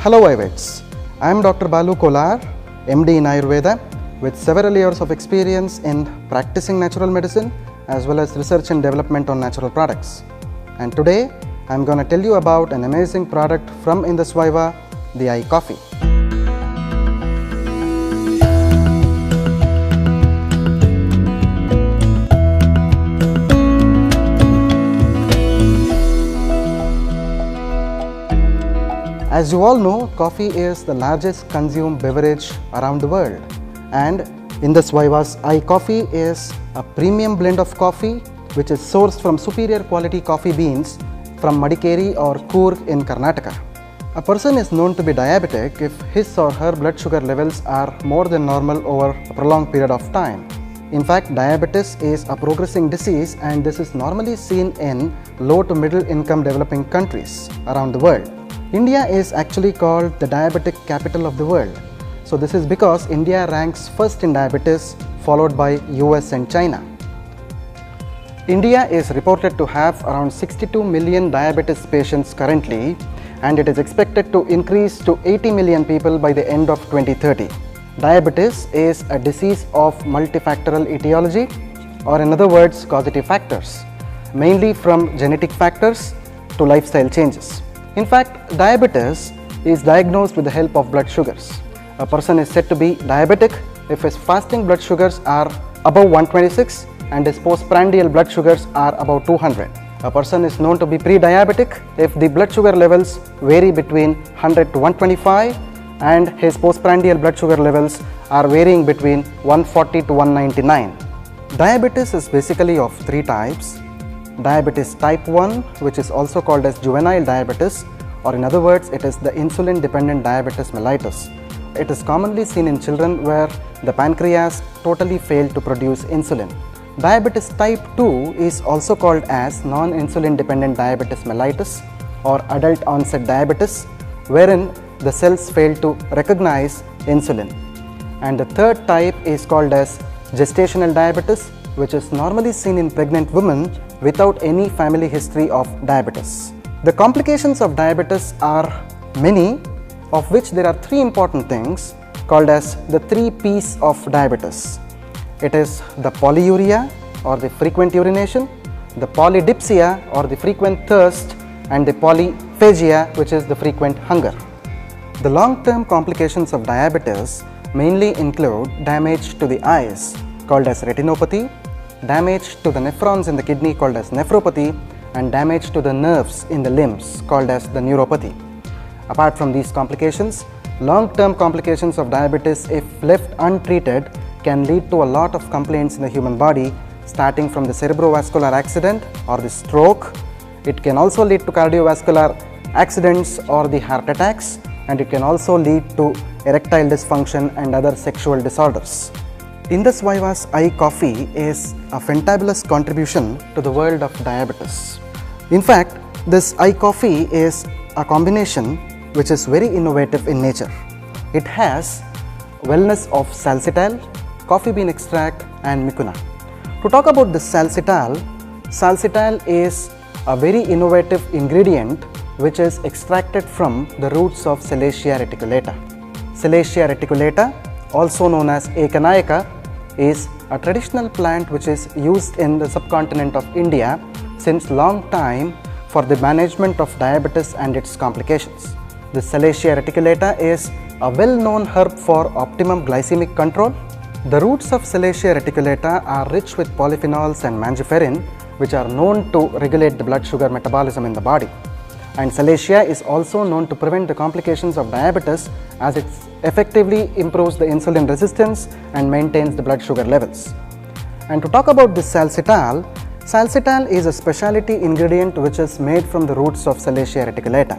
Hello Ayurvedics. I am Dr. Balu Kolar, MD in Ayurveda with several years of experience in practicing natural medicine as well as research and development on natural products. And today I am going to tell you about an amazing product from Indus Vaiva, the eye coffee. As you all know, coffee is the largest consumed beverage around the world, and Indus Vaiva's eye coffee is a premium blend of coffee which is sourced from superior quality coffee beans from Madikeri or Coorg in Karnataka. A person is known to be diabetic if his or her blood sugar levels are more than normal over a prolonged period of time. In fact, diabetes is a progressing disease, and this is normally seen in low to middle income developing countries around the world. India is actually called the diabetic capital of the world. So this is because India ranks first in diabetes, followed by US and China. India is reported to have around 62 million diabetes patients currently, and it is expected to increase to 80 million people by the end of 2030. Diabetes is a disease of multifactorial etiology, or in other words, causative factors, mainly from genetic factors to lifestyle changes. In fact, diabetes is diagnosed with the help of blood sugars. A person is said to be diabetic if his fasting blood sugars are above 126 and his postprandial blood sugars are above 200. A person is known to be pre-diabetic if the blood sugar levels vary between 100 to 125 and his postprandial blood sugar levels are varying between 140 to 199. Diabetes is basically of three types. Diabetes type 1, which is also called as juvenile diabetes, or in other words, it is the insulin dependent diabetes mellitus. It is commonly seen in children where the pancreas totally failed to produce insulin. Diabetes type 2 is also called as non-insulin dependent diabetes mellitus or adult onset diabetes, wherein the cells fail to recognize insulin. And the third type is called as gestational diabetes, which is normally seen in pregnant women without any family history of diabetes. The complications of diabetes are many, of which there are three important things called as the 3 P's of diabetes. It is the polyuria or the frequent urination, the polydipsia or the frequent thirst, and the polyphagia, which is the frequent hunger. The long-term complications of diabetes mainly include damage to the eyes called as retinopathy, damage to the nephrons in the kidney called as nephropathy, and damage to the nerves in the limbs called as the neuropathy. Apart from these complications, long-term complications of diabetes, if left untreated, can lead to a lot of complaints in the human body, starting from the cerebrovascular accident or the stroke. It can also lead to cardiovascular accidents or the heart attacks, and it can also lead to erectile dysfunction and other sexual disorders. Indus Vaiva's eye coffee is a fantabulous contribution to the world of diabetes. In fact, this eye coffee is a combination which is very innovative in nature. It has wellness of salsitol, coffee bean extract, and mucuna. To talk about this salsitol, salsitol is a very innovative ingredient which is extracted from the roots of Salacia reticulata. Salacia reticulata, also known as Ekanaika, is a traditional plant which is used in the subcontinent of India since long time for the management of diabetes and its complications. The Salacia reticulata is a well-known herb for optimum glycemic control. The roots of Salacia reticulata are rich with polyphenols and mangiferin, which are known to regulate the blood sugar metabolism in the body. And Salacia is also known to prevent the complications of diabetes, as it effectively improves the insulin resistance and maintains the blood sugar levels. And to talk about this salsitol, salsitol is a specialty ingredient which is made from the roots of Salacia reticulata.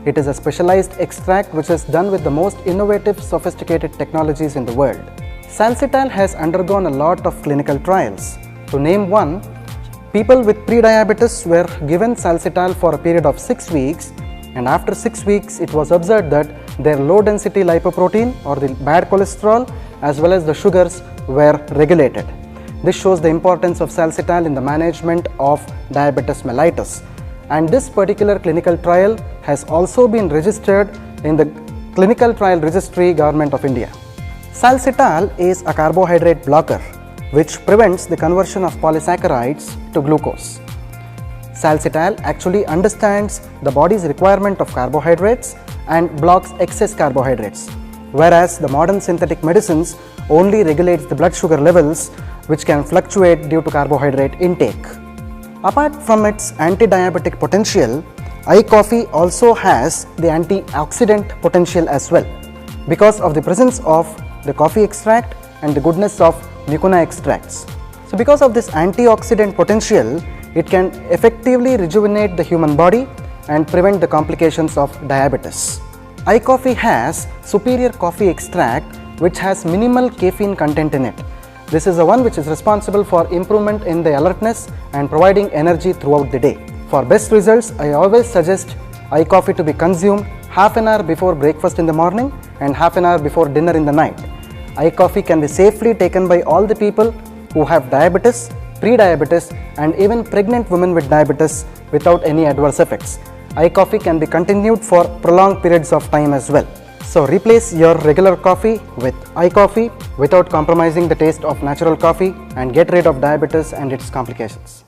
It is a specialized extract which is done with the most innovative, sophisticated technologies in the world. Salsitol has undergone a lot of clinical trials. To name one, people with prediabetes were given salsitol for a period of 6 weeks, and after 6 weeks it was observed that their low density lipoprotein or the bad cholesterol as well as the sugars were regulated. This shows the importance of salsitol in the management of diabetes mellitus, and this particular clinical trial has also been registered in the Clinical Trial Registry, Government of India. Salcital is a carbohydrate blocker which prevents the conversion of polysaccharides to glucose. Salcital actually understands the body's requirement of carbohydrates and blocks excess carbohydrates, whereas the modern synthetic medicines only regulates the blood sugar levels, which can fluctuate due to carbohydrate intake. Apart from its anti-diabetic potential, coffee also has the antioxidant potential as well, because of the presence of the coffee extract and the goodness of mucuna extracts. So because of this antioxidant potential, it can effectively rejuvenate the human body and prevent the complications of diabetes. iCoffee has superior coffee extract which has minimal caffeine content in it. This is the one which is responsible for improvement in the alertness and providing energy throughout the day. For best results, I always suggest iCoffee to be consumed half an hour before breakfast in the morning and half an hour before dinner in the night. iCoffee can be safely taken by all the people who have diabetes, pre-diabetes and even pregnant women with diabetes without any adverse effects. iCoffee can be continued for prolonged periods of time as well. So replace your regular coffee with iCoffee without compromising the taste of natural coffee and get rid of diabetes and its complications.